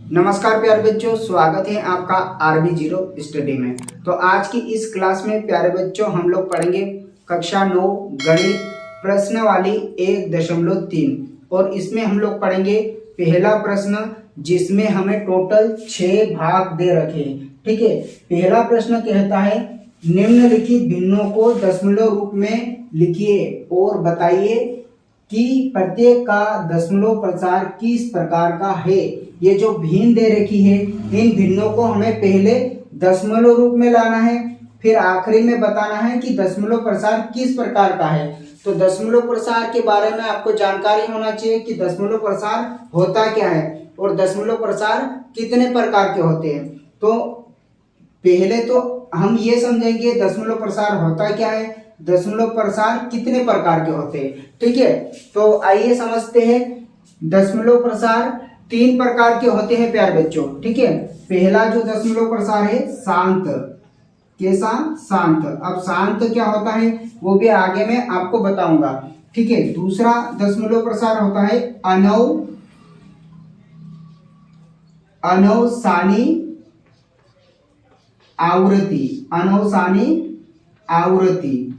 नमस्कार प्यारे बच्चों, स्वागत है आपका RB0 स्टडी में। तो आज की इस क्लास में प्यारे बच्चों हम लोग पढ़ेंगे कक्षा 9 गणित प्रश्नावली 1.3 और इसमें हम लोग पढ़ेंगे पहला प्रश्न जिसमें हमें टोटल 6 भाग दे रखे हैं। ठीक है, पहला प्रश्न कहता है निम्नलिखित भिन्नों को दशमलव रूप में लिखिए और बताइए कि प्रत्येक का दशमलव प्रसार किस प्रकार का है। ये जो भिन्न दे रखी है इन भिन्नों को हमें पहले दशमलव रूप में लाना है, फिर आखिरी में बताना है कि दशमलव प्रसार किस प्रकार का है। तो दशमलव प्रसार के बारे में आपको जानकारी होना चाहिए कि दशमलव प्रसार होता क्या है और दशमलव प्रसार कितने प्रकार के होते हैं। तो पहले तो हम ये समझेंगे दशमलव प्रसार होता क्या है, दशमलव प्रसार कितने प्रकार के होते हैं। ठीक है, तो आइए समझते हैं। दशमलव प्रसार 3 प्रकार के होते हैं प्यारे बच्चों। ठीक है, पहला जो दशमलव प्रसार है शांत, कैसा शांत। अब शांत क्या होता है वो भी आगे मैं आपको बताऊंगा। ठीक है, दूसरा दशमलव प्रसार होता है अनवसानी आवृत्ति, अनवसानी आवृत्ति।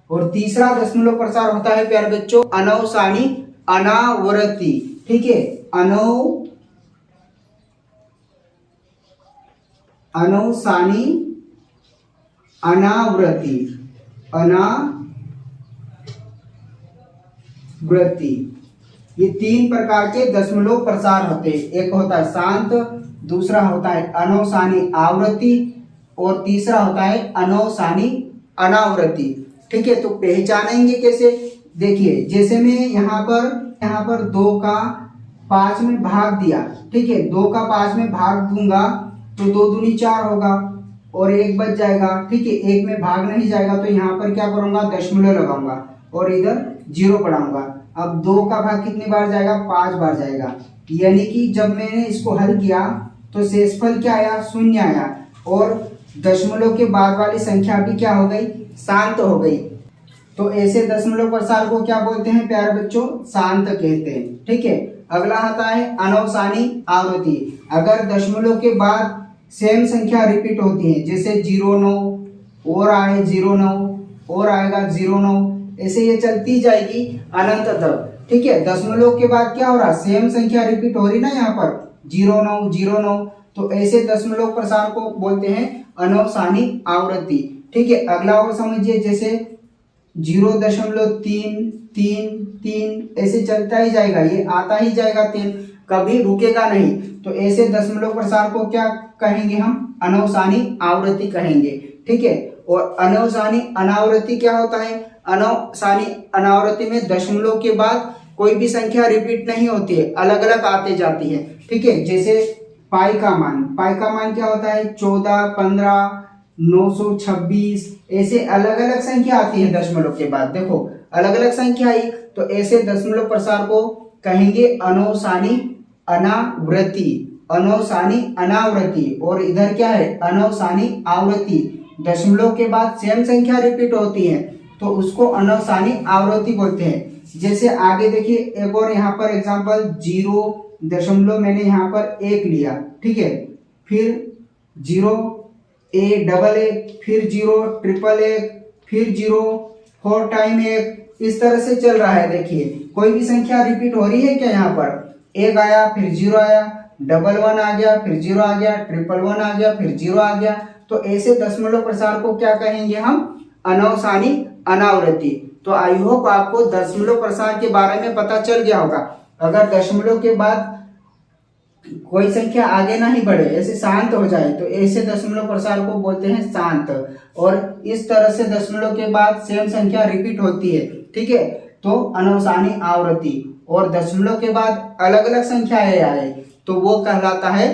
और तीसरा दशमलव प्रसार होता है प्यारे बच्चों अनवसानी अनावृत्ति। ठीक है, अनवसानी अनावृत्ति, अनावृत्ति। ये 3 प्रकार के दशमलव प्रसार होते हैं। एक होता है शांत, दूसरा होता है अनवसानी आवृत्ति और तीसरा होता है अनवसानी अनावृत्ति। ठीक है, तो पहचानेंगे कैसे, देखिए जैसे मैं यहाँ पर 2 का 5 में भाग दिया। ठीक है, 2 का 5 में भाग दूंगा तो 2 दूनी 4 होगा और 1 बच जाएगा। ठीक है, 1 में भाग नहीं जाएगा तो यहाँ पर क्या करूंगा, दशमलव लगाऊंगा और इधर 0 बढ़ाऊंगा। अब 2 का भाग कितनी बार जाएगा, 5 बार जाएगा। यानी कि जब मैंने इसको हल किया तो शेषफल क्या आया, 0 आया और दशमलव के बाद वाली संख्या भी क्या हो गई, शांत हो गई। तो ऐसे दशमलव प्रसार को क्या बोलते हैं प्यारे बच्चों, शांत कहते हैं। ठीक है, अगला आता है अनवसानी आवृत्ति। अगर दशमलव के बाद सेम संख्या रिपीट होती है, जैसे 09 और आए 09 और आएगा 09, ऐसे ये चलती जाएगी अनंत तक। ठीक है, दशमलव के बाद क्या हो रहा, सेम संख्या रिपीट हो रही ना, यहाँ पर 09 09। तो ऐसे दशमलव प्रसार को बोलते हैं अनवसानी आवृत्ति। ठीक है, अगला और समझिए, जैसे 0.333 ऐसे चलता ही जाएगा, ये आता ही जाएगा 3, कभी रुकेगा नहीं। तो ऐसे दशमलव प्रसार को क्या कहेंगे, हम अनवसानी आवृत्ति कहेंगे। ठीक है, और अनवसानी अनावृत्ति क्या होता है, अनवसानी अनावृत्ति में दशमलव के बाद कोई भी संख्या रिपीट नहीं होती है, अलग अलग आते जाती है। ठीक है, जैसे पाई का मान क्या होता है, 14, 15, 926, ऐसे अलग अलग संख्या आती है दशमलव के बाद। देखो अलग अलग संख्या आई, तो ऐसे दशमलव प्रसार को कहेंगे अनवसानी अनावृत्ति, अनवसानी अनावृत्ति। और इधर क्या है, अनवसानी आवृत्ति। दशमलव के बाद सेम संख्या रिपीट होती है तो उसको अनवसानी आवृत्ति बोलते हैं। जैसे आगे देखिए एक और यहाँ पर एग्जांपल, 0 मैंने यहाँ पर 1 लिया। ठीक है, फिर 0 डबल 1, फिर 0 ट्रिपल 1, फिर 0 4 टाइम 1, इस तरह से चल रहा है। देखिए कोई भी संख्या रिपीट हो रही है क्या, यहाँ पर 1 आया, फिर 0 आया, डबल 1 आ गया, फिर 0 आ गया, ट्रिपल 1 आ गया, फिर 0 आ गया। तो ऐसे दशमलव प्रसार को क्या कहेंगे हम, अनवसानी अनावृत्ति। तो आई होप आपको दशमलव प्रसार के बारे में पता चल गया होगा। अगर दशमलव के बाद कोई संख्या आगे नहीं बढ़े, ऐसे शांत हो जाए, तो ऐसे दशमलव प्रसार को बोलते हैं शांत। और इस तरह से दशमलव के बाद सेम संख्या रिपीट होती है। ठीक है, तो अनवसानी आवृत्ति। और दशमलव के बाद अलग अलग संख्याएं आए तो वो कहलाता है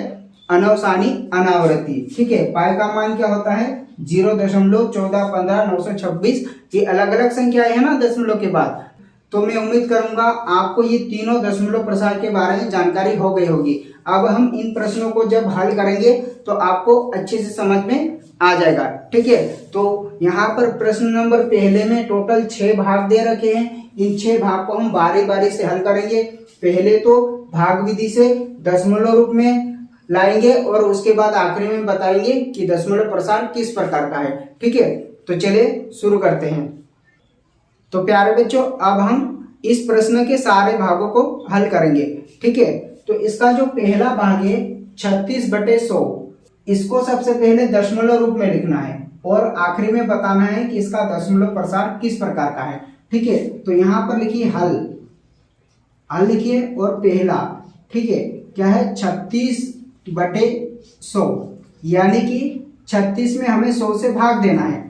अनवसानी अनावृत्ति। ठीक है, पाई का मान क्या होता है, 0.14, 15, 926, ये अलग अलग संख्याएं है ना दशमलव के बाद। तो मैं उम्मीद करूंगा आपको ये तीनों दशमलव प्रसार के बारे में जानकारी हो गई होगी। अब हम इन प्रश्नों को जब हल करेंगे तो आपको अच्छे से समझ में आ जाएगा। ठीक है, तो यहाँ पर प्रश्न नंबर पहले में टोटल 6 भाग दे रखे हैं। इन 6 भाग को हम बारी बारी से हल करेंगे। पहले तो भाग विधि से दशमलव रूप में लाएंगे और उसके बाद आखिरी में बताएंगे कि दशमलव प्रसार किस प्रकार का है। ठीक है, तो चलिए शुरू करते हैं। तो प्यारे बच्चों, अब हम इस प्रश्न के सारे भागों को हल करेंगे। ठीक है, तो इसका जो पहला भाग है 36/100, इसको सबसे पहले दशमलव रूप में लिखना है और आखिरी में बताना है कि इसका दशमलव प्रसार किस प्रकार का है। ठीक है, तो यहाँ पर लिखिए हल लिखिए और पहला, ठीक है, क्या है 36/100, यानी कि 36 में हमें 100 से भाग देना है।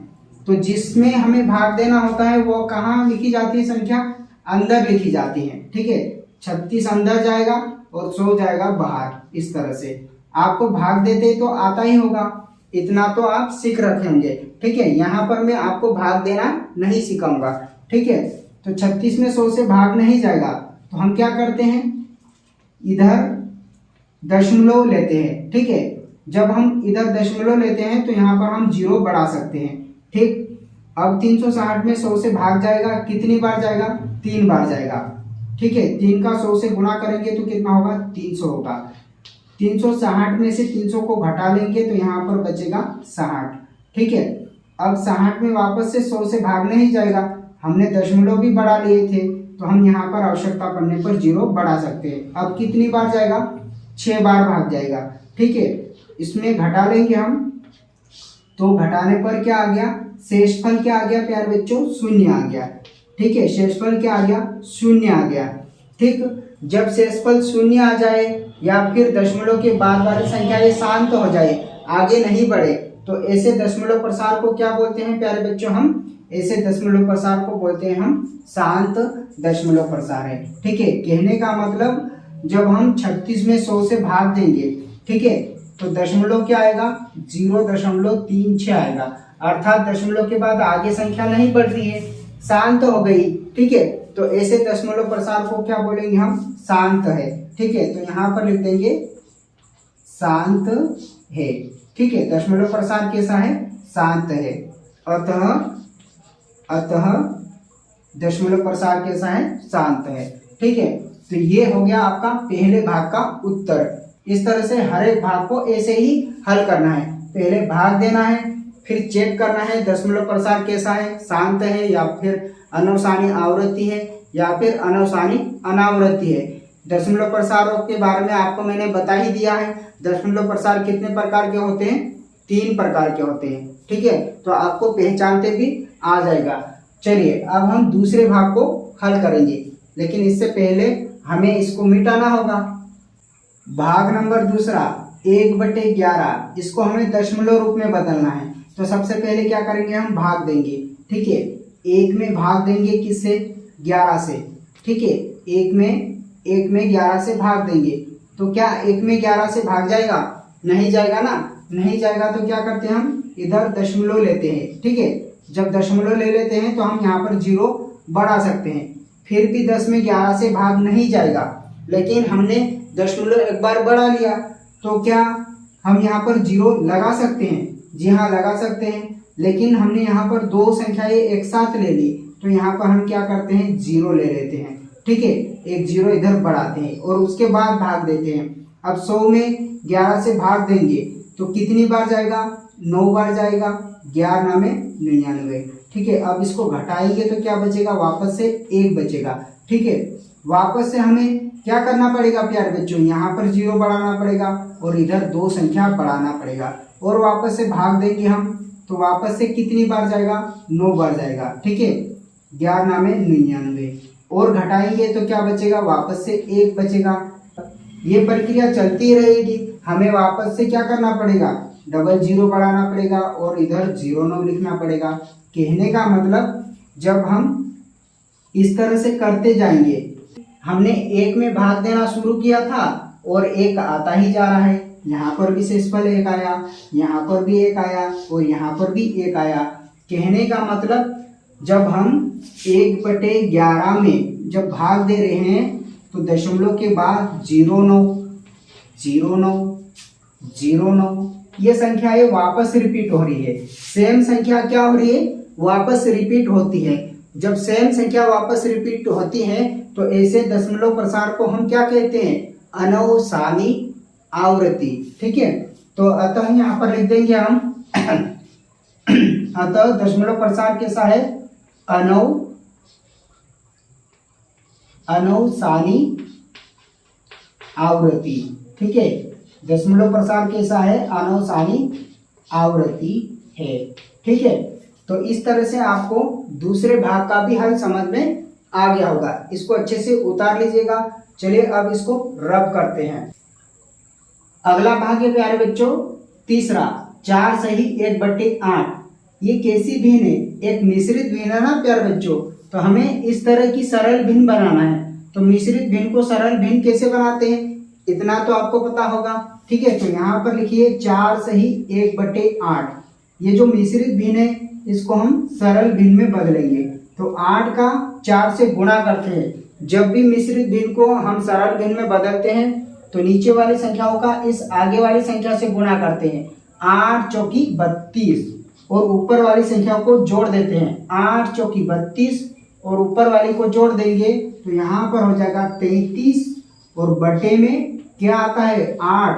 तो जिसमें हमें भाग देना होता है वो कहाँ लिखी जाती है, संख्या अंदर लिखी जाती है। ठीक है, 36 अंदर जाएगा और 100 जाएगा बाहर। इस तरह से आपको भाग देते तो आता ही होगा, इतना तो आप सीख रखे होंगे। ठीक है, यहाँ पर मैं आपको भाग देना नहीं सिखाऊंगा। ठीक है, तो 36 में 100 से भाग नहीं जाएगा, तो हम क्या करते हैं, इधर दशमलव लेते हैं। ठीक है, जब हम इधर दशमलव लेते हैं तो यहाँ पर हम 0 बढ़ा सकते हैं। ठीक, अब 360 में 100 से भाग जाएगा, कितनी बार जाएगा, 3 बार जाएगा। ठीक है, 3 का 100 से गुणा करेंगे तो कितना होगा, 300 होगा। 360 में से 300 को घटा लेंगे तो यहाँ पर बचेगा 60। ठीक है, अब 60 में वापस से 100 से भाग नहीं जाएगा, हमने दशमलव भी बढ़ा लिए थे, तो हम यहाँ पर आवश्यकता पड़ने पर 0 बढ़ा सकते हैं। अब कितनी बार जाएगा, 6 बार भाग जाएगा। ठीक है, इसमें घटा लेंगे हम, तो घटाने पर क्या आ गया, शेषफल क्या आ गया प्यारे बच्चों, 0 आ गया। ठीक है, शेषफल क्या आ गया, 0 आ गया। ठीक, जब शेषफल 0 आ जाए या फिर दशमलव के बाद वाली संख्या ये शांत हो जाए, आगे नहीं बढ़े, तो ऐसे दशमलव प्रसार को क्या बोलते हैं प्यारे बच्चों, हम ऐसे दशमलव प्रसार को बोलते हैं हम शांत दशमलव प्रसार है। ठीक है, कहने का मतलब जब हम 36 में 100 से भाग देंगे, ठीक है, तो दशमलव क्या आएगा, 0.36 आएगा, अर्थात दशमलव के बाद आगे संख्या नहीं बढ़ रही है, शांत हो गई। ठीक है, तो ऐसे दशमलव प्रसार को क्या बोलेंगे हम, शांत है। ठीक है, तो यहाँ पर लिख देंगे शांत है। ठीक है, दशमलव प्रसार कैसा है, शांत है। अतः दशमलव प्रसार कैसा है, शांत है। ठीक है, तो ये हो गया आपका पहले भाग का उत्तर। इस तरह से हर एक भाग को ऐसे ही हल करना है, पहले भाग देना है, फिर चेक करना है दशमलव प्रसार कैसा है, शांत है या फिर अनवसानी आवृत्ति है या फिर अनवसानी अनावृत्ति है। दशमलव प्रसारों के बारे में आपको मैंने बता ही दिया है। दशमलव प्रसार कितने प्रकार के होते हैं, 3 प्रकार के होते हैं। ठीक है, तो आपको पहचानते भी आ जाएगा। चलिए अब हम दूसरे भाग को हल करेंगे, लेकिन इससे पहले हमें इसको मिटाना होगा। भाग नंबर दूसरा 1/11, इसको हमें दशमलव रूप में बदलना है। तो सबसे पहले क्या करेंगे, हम भाग देंगे। ठीक है, 1 में भाग देंगे किससे, 11 से। ठीक है, 1 में 11 से भाग देंगे, तो क्या 1 में 11 से भाग जाएगा, नहीं जाएगा ना, नहीं जाएगा। तो क्या करते हैं, हम इधर दशमलव लेते हैं। ठीक है, जब दशमलव ले लेते हैं तो हम यहाँ पर 0 बढ़ा सकते हैं। फिर भी 10 में 11 से भाग नहीं जाएगा, लेकिन हमने दशमलव एक बार बढ़ा लिया, तो क्या हम यहाँ पर 0 लगा सकते हैं, जी हाँ लगा सकते हैं। लेकिन हमने यहाँ पर 2 संख्याएं एक साथ ले ली, तो यहाँ पर हम क्या करते हैं, 0 ले लेते हैं। ठीक है, एक 0 इधर बढ़ाते हैं और उसके बाद भाग देते हैं। अब 100 में 11 से भाग देंगे तो कितनी बार जाएगा, 9 बार जाएगा, 11 में 99। ठीक है, अब इसको घटाएंगे तो क्या बचेगा, वापस से 1 बचेगा। ठीक है, वापस से हमें क्या करना पड़ेगा प्यारे बच्चों, यहाँ पर 0 बढ़ाना पड़ेगा और इधर 2 संख्या बढ़ाना पड़ेगा और वापस से भाग देंगे हम, तो वापस से कितनी बार जाएगा, 9 बार जाएगा। ठीक है, 11 में 99 और घटाएंगे तो क्या बचेगा, वापस से 1 बचेगा। ये प्रक्रिया चलती रहेगी, हमें वापस से क्या करना पड़ेगा, डबल 0 बढ़ाना पड़ेगा और इधर 0 लिखना पड़ेगा। कहने का मतलब जब हम इस तरह से करते जाएंगे, हमने 1 में भाग देना शुरू किया था और 1 आता ही जा रहा है, यहाँ पर भी शेषफल 1 आया, यहाँ पर भी 1 आया और यहाँ पर भी 1 आया। कहने का मतलब जब हम 1/11 में जब भाग दे रहे हैं तो दशमलव के बाद 0 9 0 9 0 9 ये संख्या है वापस रिपीट हो रही है। सेम संख्या क्या हो रही है, वापस रिपीट होती है। जब सेम संख्या वापस रिपीट होती है तो ऐसे दशमलव प्रसार को हम क्या कहते हैं, अनवसानी आवृत्ति। ठीक है, तो अतः यहाँ पर लिख देंगे हम अतः दशमलव प्रसार कैसा है, अनवसानी आवृत्ति। ठीक है, दशमलव प्रसार कैसा है, अनवसानी आवृत्ति है। ठीक है, तो इस तरह से आपको दूसरे भाग का भी हल समझ में आ गया होगा। इसको अच्छे से उतार लीजिएगा। चलिए अब इसको रब करते हैं। अगला भाग है प्यारे बच्चों तीसरा, 4 सही 1/8। ये कैसी भिन्न है, एक मिश्रित भिन्न है ना प्यारे बच्चों। तो हमें इस तरह की सरल भिन्न बनाना है। तो मिश्रित भिन्न को सरल भिन्न कैसे बनाते हैं, इतना तो आपको पता होगा। ठीक है, तो यहाँ पर लिखिए 4 सही 1/8। ये जो मिश्रित भिन्न है इसको हम सरल भिन्न में बदलेंगे। तो 8 का 4 से गुणा करते हैं। जब भी मिश्रित भिन्न को हम सरल भिन्न में बदलते हैं तो नीचे वाली संख्याओं का इस आगे वाली संख्या से गुणा करते हैं। 8 चौकी 32 और ऊपर वाली संख्या को जोड़ देते हैं। 8 चौकी 32 और ऊपर वाली को जोड़ देंगे तो यहाँ पर हो जाएगा 33 और बटे में क्या आता है 8।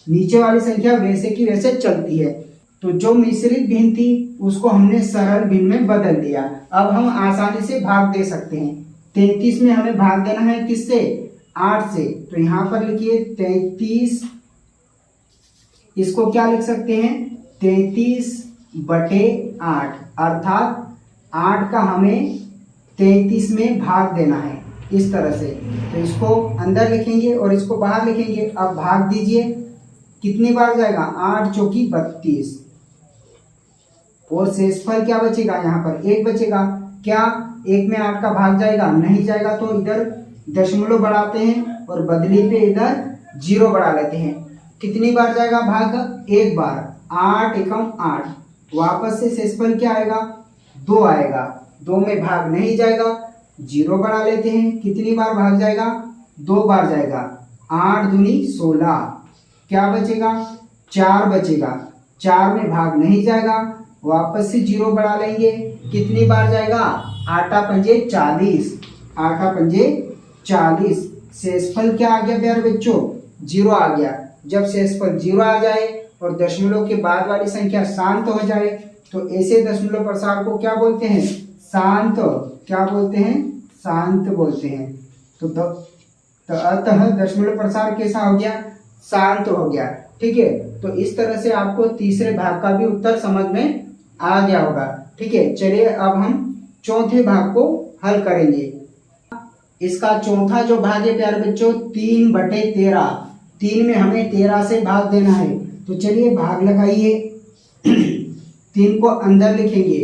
नीचे वाली संख्या वैसे की वैसे चलती है। तो जो मिश्रित भिन्न थी उसको हमने सरल भिन्न में बदल दिया। अब हम आसानी से भाग दे सकते हैं। 33 में हमें भाग देना है किससे, 8 से। तो यहाँ पर लिखिए 33, इसको क्या लिख सकते हैं 33/8, अर्थात 8 का हमें 33 में भाग देना है इस तरह से। तो इसको अंदर लिखेंगे और इसको बाहर लिखेंगे। अब भाग दीजिए, कितनी बार जाएगा, 8 चौकी 32 और शेषफल क्या बचेगा, यहाँ पर 1 बचेगा। क्या 1 में 8 का भाग जाएगा, नहीं जाएगा। तो इधर दशमलव बढ़ाते हैं और बदली पे इधर 0 बढ़ा लेते हैं। कितनी बार जाएगा भाग, 1 बार। 8 एकम 8, वापस से शेषफल क्या आएगा, 2 आएगा। 2 में भाग नहीं जाएगा, 0 बढ़ा लेते हैं। कितनी बार भाग जाएगा, 2 बार जाएगा। 8 दूनी 16, क्या बचेगा, 4 बचेगा। 4 में भाग नहीं जाएगा, वापस से 0 बढ़ा लेंगे। कितनी बार जाएगा, 8 पंजे 40, 8 पंजे 40। शेषफल क्या आ गया प्यारे बच्चों, 0 आ गया। जब शेषफल 0 आ जाए और दशमलव के बाद वाली संख्या शांत हो जाए तो ऐसे दशमलव प्रसार को क्या बोलते हैं, शांत। क्या बोलते हैं, शांत बोलते हैं। तो अतः दशमलव प्रसार कैसा हो गया, शांत हो गया। ठीक है, तो इस तरह से आपको तीसरे भाग का भी उत्तर समझ में आ गया होगा। ठीक है, चलिए अब हम चौथे भाग को हल करेंगे। इसका चौथा जो भाग है प्यारे बच्चों 3/13। 3 में हमें 13 से भाग देना है। तो चलिए भाग लगाइए। 3 को अंदर लिखेंगे।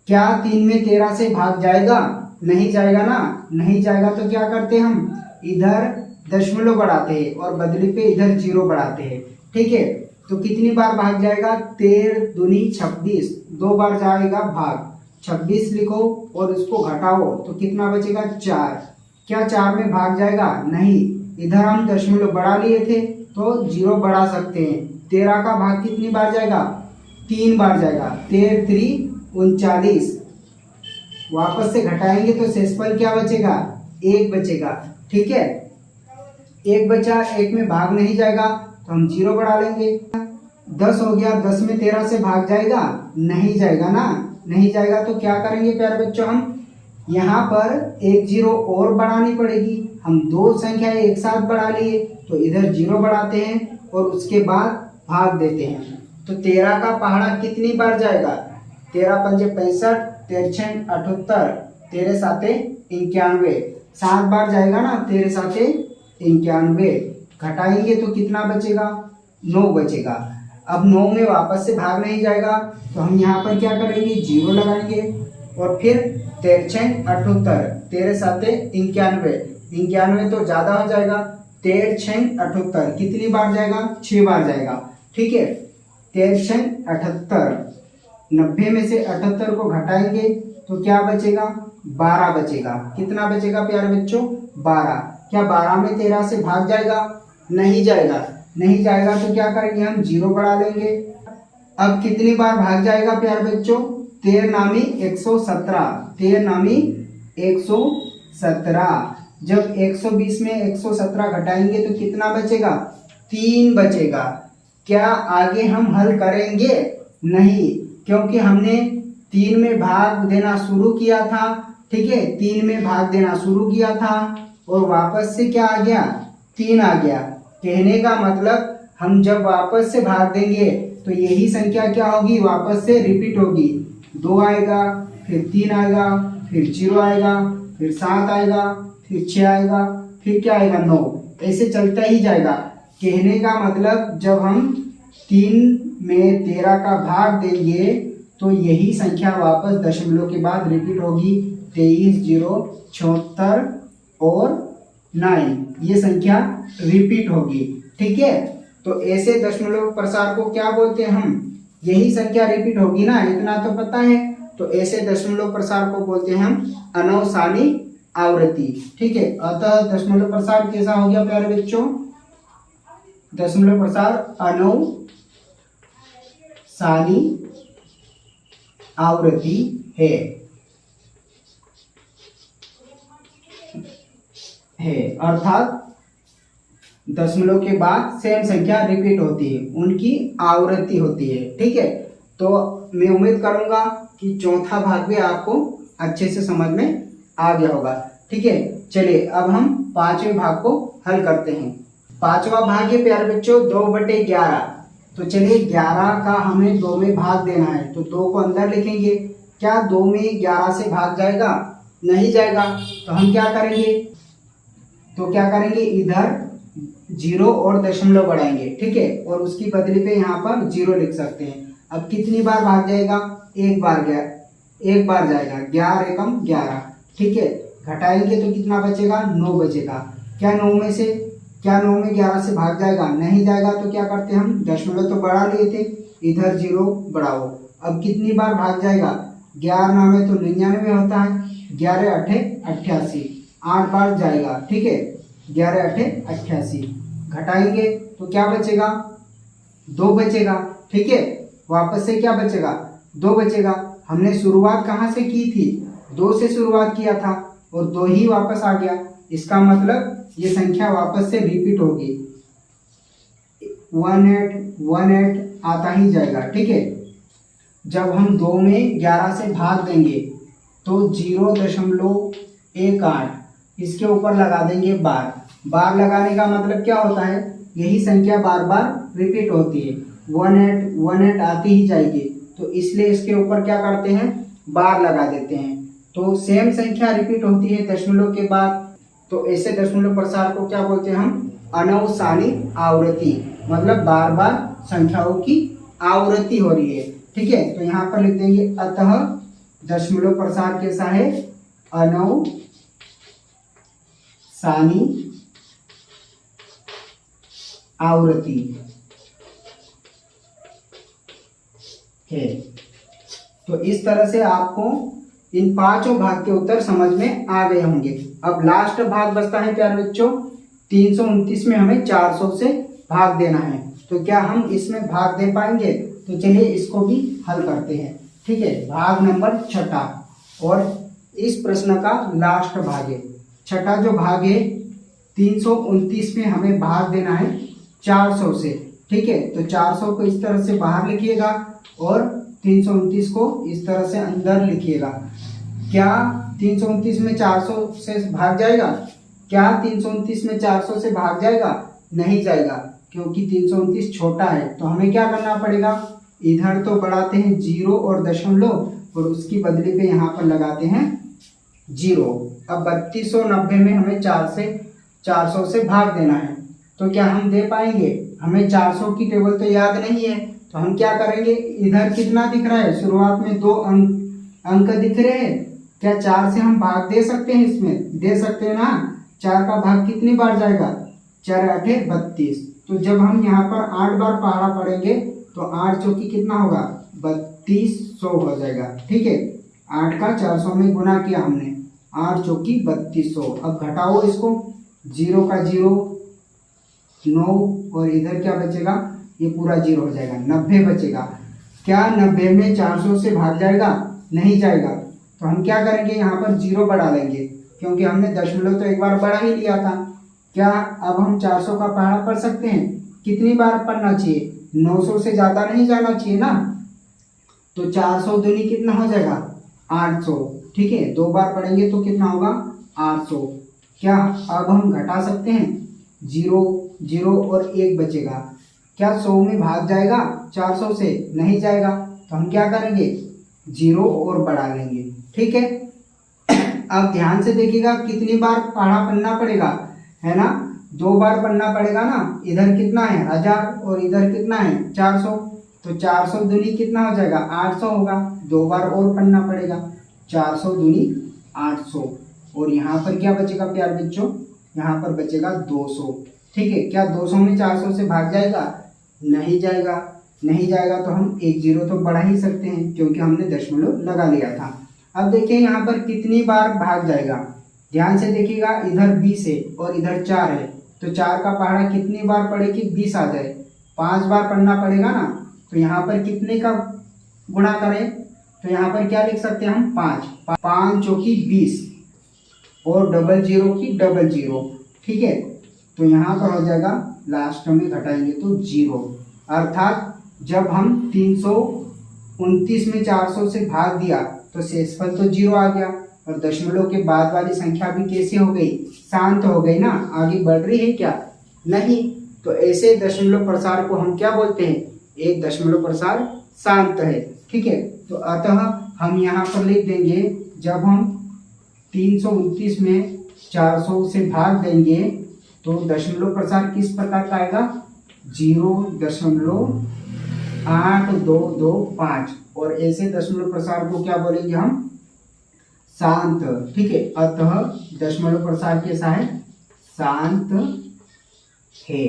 क्या 3 में 13 से भाग जाएगा, नहीं जाएगा ना, नहीं जाएगा। तो क्या करते हैं हम, इधर दशमलव बढ़ाते हैं और बदली पे इधर 0 बढ़ाते हैं। ठीक है, तो कितनी बार भाग जाएगा, 13 दूनी 26, 2 बार जाएगा भाग। 26 लिखो और इसको घटाओ तो कितना बचेगा, 4। क्या 4 में भाग जाएगा, नहीं। इधर हम दशमलव बढ़ा लिए थे तो 0 बढ़ा सकते हैं। 13 का भाग कितनी बार जाएगा, 3 बार जाएगा। 13 3 39, वापस से घटाएंगे तो शेषफल क्या बचेगा, 1 बचेगा। ठीक है, 1 बचा, 1 में भाग नहीं जाएगा तो हम 0 बढ़ा लेंगे। 10 हो गया, 10 में 13 से भाग जाएगा, नहीं जाएगा ना, नहीं जाएगा। तो क्या करेंगे प्यारे बच्चों, हम यहाँ पर एक 0 और बढ़ानी पड़ेगी। हम 2 संख्या एक साथ बढ़ा लिए तो इधर 0 बढ़ाते हैं और उसके बाद भाग देते हैं। तो 13 का पहाड़ा कितनी बार जाएगा, 13 पंजे 65, 13 छः 78, 13 साते 91, 7 बार जाएगा ना, 13 साते 91। घटाएंगे तो कितना बचेगा, 9 बचेगा। अब 9 में वापस से भाग नहीं जाएगा तो हम यहाँ पर क्या करेंगे, 0 लगाएंगे और फिर 13 छः 78, 13 साते 91, 91 तो ज़्यादा हो जाएगा। 13 छः 78 कितनी बार जाएगा, 6 बार जाएगा। ठीक है, 13 छः 78, 90 में से 78 को घटाएंगे तो क्या बचेगा, 12 बचेगा। कितना बचेगा प्यारे बच्चों, 12। क्या 12 में 13 से भाग जाएगा, नहीं जाएगा। नहीं जाएगा तो क्या करेंगे हम 0 बढ़ा लेंगे। अब कितनी बार भाग जाएगा प्यारे बच्चों, 13 नामी 117, 13 नामी 117। जब 120 में 117 घटाएंगे तो कितना बचेगा, 3 बचेगा। क्या आगे हम हल करेंगे, नहीं, क्योंकि हमने 3 में भाग देना शुरू किया था, ठीक है, 3 में भाग देना शुरू किया था और वापस से क्या आ गया, 3 आ गया। कहने का मतलब हम जब वापस से भाग देंगे तो यही संख्या क्या होगी, वापस से रिपीट होगी। 2 आएगा, फिर 3 आएगा, फिर 0 आएगा, फिर 7 आएगा, फिर 6 आएगा, फिर क्या आएगा, 9, ऐसे चलता ही जाएगा। कहने का मतलब जब हम 3 में 13 का भाग देंगे तो यही संख्या वापस दशमलव के बाद रिपीट होगी। 23, 0, 76 और 9, ये संख्या रिपीट होगी, ठीक है। तो ऐसे दशमलव प्रसार को क्या बोलते हैं हम, यही संख्या रिपीट होगी ना, इतना तो पता है। तो ऐसे दशमलव प्रसार को बोलते हैं हम अनवसानी आवृत्ति, ठीक है। अतः दशमलव प्रसार कैसा हो गया प्यारे बच्चों, दशमलव प्रसार अनवसानी आवृत्ति है अर्थात दशमलव के बाद सेम संख्या रिपीट होती है, उनकी आवृत्ति होती है, ठीक है। तो मैं उम्मीद करूंगा कि चौथा भाग भी आपको अच्छे से समझ में आ गया होगा, ठीक है। चलिए अब हम 5वें भाग को हल करते हैं। 5वां भाग है प्यारे बच्चों 2/11। तो चलिए 11 का हमें 2 में भाग देना है, तो 2 को अंदर लिखेंगे। क्या 2 में 11 से भाग जाएगा, नहीं जाएगा। तो हम क्या करेंगे, इधर 0 और दशमलव बढ़ाएंगे, ठीक है, और उसकी बदली पे यहाँ पर 0 लिख सकते हैं। अब कितनी बार भाग जाएगा, एक बार जाएगा, 11 एकम 11, ठीक है। घटाएंगे तो कितना बचेगा, 9 बचेगा। क्या 9 में 11 से भाग जाएगा, नहीं जाएगा। तो क्या करते हैं हम, दशमलव तो बढ़ा लिए थे, इधर 0 बढ़ाओ। अब कितनी बार भाग जाएगा, 11 में तो 99 होता है, 11 8 88, 8 बार जाएगा, ठीक है, 11 8 88। घटाएंगे तो क्या बचेगा, 2 बचेगा, ठीक है। वापस से क्या बचेगा, 2 बचेगा। हमने शुरुआत कहाँ से की थी, 2 से शुरुआत किया था और 2 ही वापस आ गया। इसका मतलब ये संख्या वापस से रिपीट होगी, 18 आता ही जाएगा, ठीक है। जब हम 2 में 11 से भाग देंगे तो 0.18 इसके ऊपर लगा देंगे बार लगाने का मतलब क्या होता है, यही संख्या बार बार रिपीट होती है, 18 आती ही जाएगी। तो इसलिए इसके ऊपर क्या करते हैं, बार लगा देते हैं। तो सेम संख्या रिपीट होती है दशमलव के बाद। तो ऐसे दशमलव प्रसार को क्या बोलते हैं हम, अनवसानी आवृत्ति, मतलब बार बार संख्याओं की आवृत्ति हो रही है, ठीक है। तो यहाँ पर लिख देंगे अतः दशमलव प्रसार कैसा है, अनवसानी आवृत्ति है। तो इस तरह से आपको इन 5 भाग के उत्तर समझ में आ गए होंगे। अब लास्ट भाग बचता है प्यारे बच्चों 329 में हमें 400 से भाग देना है। तो क्या हम इसमें भाग दे पाएंगे, तो चलिए इसको भी हल करते हैं, ठीक है। भाग नंबर 6 और इस प्रश्न का लास्ट भाग है। 6 जो भाग है 329 में हमें भाग देना है 400 से, ठीक है। तो 400 को इस तरह से बाहर लिखिएगा और 329 को इस तरह से अंदर लिखिएगा। क्या 329 में 400 से भाग जाएगा, क्या 329 में 400 से भाग जाएगा, नहीं जाएगा, क्योंकि 329 छोटा है। तो हमें क्या करना पड़ेगा, इधर तो बढ़ाते हैं 0 और दशमलव और उसकी बदली पे यहाँ पर लगाते हैं 0। अब 3290 में हमें 400 से भाग देना है। तो क्या हम दे पाएंगे, हमें 400 की टेबल तो याद नहीं है। तो हम क्या करेंगे, इधर कितना दिख रहा है, शुरुआत में 2 अंक दिख रहे हैं। क्या 4 से हम भाग दे सकते हैं, इसमें दे सकते हैं ना। 4 का भाग कितनी बार जाएगा, 4 8 32। तो जब हम यहाँ पर 8 बार पहाड़ा पड़ेंगे तो 8 चौकी कितना होगा, 3200 हो जाएगा, ठीक है। 8 का 400 में गुना किया हमने, 8 चौकी 3200। अब घटाओ इसको, 0 का 0, 9 और इधर क्या बचेगा, ये पूरा 0 हो जाएगा, 90 बचेगा। क्या 90 में 400 से भाग जाएगा? नहीं जाएगा। तो हम क्या करेंगे, यहाँ पर 0 बढ़ा लेंगे, क्योंकि हमने दशमलव तो एक बार बढ़ा ही लिया था। क्या अब हम 400 का पहाड़ा पढ़ सकते हैं? कितनी बार पढ़ना चाहिए? 900 से ज़्यादा नहीं जाना चाहिए ना। तो 400 दूनी कितना हो जाएगा? 800। ठीक है, 2 बार पढ़ेंगे तो कितना होगा? 800। क्या अब हम घटा सकते हैं? 0 0 और 1 बचेगा। क्या 100 में भाग जाएगा 400 से? नहीं जाएगा। तो हम क्या करेंगे, 0 और बढ़ा लेंगे। ठीक है, अब ध्यान से देखिएगा कितनी बार पहाड़ा पढ़ना पड़ेगा, है ना? 2 बार पढ़ना पड़ेगा ना। इधर कितना है 1000 और इधर कितना है 400। तो 400 दूनी कितना हो जाएगा? 800 होगा। 2 बार और पढ़ना पड़ेगा, 400 दूनी 800। और यहाँ पर क्या बचेगा प्यार बच्चों? यहाँ पर बचेगा 200। ठीक है, क्या 200 में 400 से भाग जाएगा? नहीं जाएगा। नहीं जाएगा तो हम 1 0 तो बढ़ा ही सकते हैं, क्योंकि हमने दशमलव लगा लिया था। अब देखिए यहाँ पर कितनी बार भाग जाएगा, ध्यान से देखिएगा। इधर 20 है और इधर 4 है, तो 4 का पहाड़ा कितनी बार पढ़े कि 20 आ जाए? 5 बार पढ़ना पड़ेगा ना। तो यहाँ पर कितने का गुणा करें? तो यहाँ पर क्या लिख सकते हैं हम? 5 5 चौकी 20 और 00 की 00। ठीक है, तो यहाँ पर हो जाएगा, लास्ट में घटाएंगे तो 0। अर्थात जब हम 329 में 400 से भाग दिया तो शेषफल तो 0 आ गया, और दशमलव के बाद वाली संख्या भी कैसे हो गई? शांत हो गई ना। आगे बढ़ रही है क्या? नहीं। तो ऐसे दशमलव प्रसार को हम क्या बोलते हैं? एक दशमलव प्रसार शांत है। ठीक है, तो अतः हम यहाँ पर लिख देंगे, जब हम 329 में 400 से भाग देंगे तो दशमलव प्रसार किस प्रकार का आएगा? 0.8225। और ऐसे दशमलव प्रसार को क्या बोलेंगे हम? शांत। ठीक है, अतः दशमलव प्रसार कैसा है? शांत है।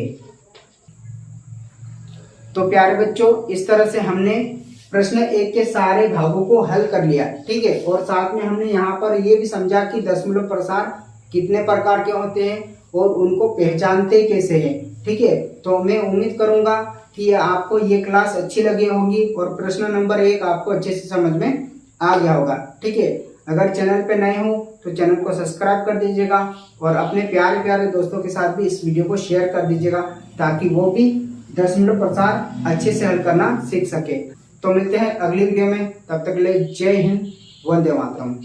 तो प्यारे बच्चों, इस तरह से हमने प्रश्न 1 के सारे भागों को हल कर लिया। ठीक है, और साथ में हमने यहाँ पर ये भी समझा कि दशमलव प्रसार कितने प्रकार के होते हैं और उनको पहचानते कैसे हैं। ठीक है, तो मैं उम्मीद करूंगा कि आपको ये क्लास अच्छी लगी होगी और प्रश्न नंबर 1 आपको अच्छे से समझ में आ गया होगा। ठीक है, अगर चैनल पे नए हो तो चैनल को सब्सक्राइब कर दीजिएगा और अपने प्यारे प्यारे दोस्तों के साथ भी इस वीडियो को शेयर कर दीजिएगा, ताकि वो भी दशमलव प्रसार अच्छे से हल करना सीख सके। तो मिलते हैं अगली वीडियो में, तब तक के लिए जय हिंद, वंदे मातरम।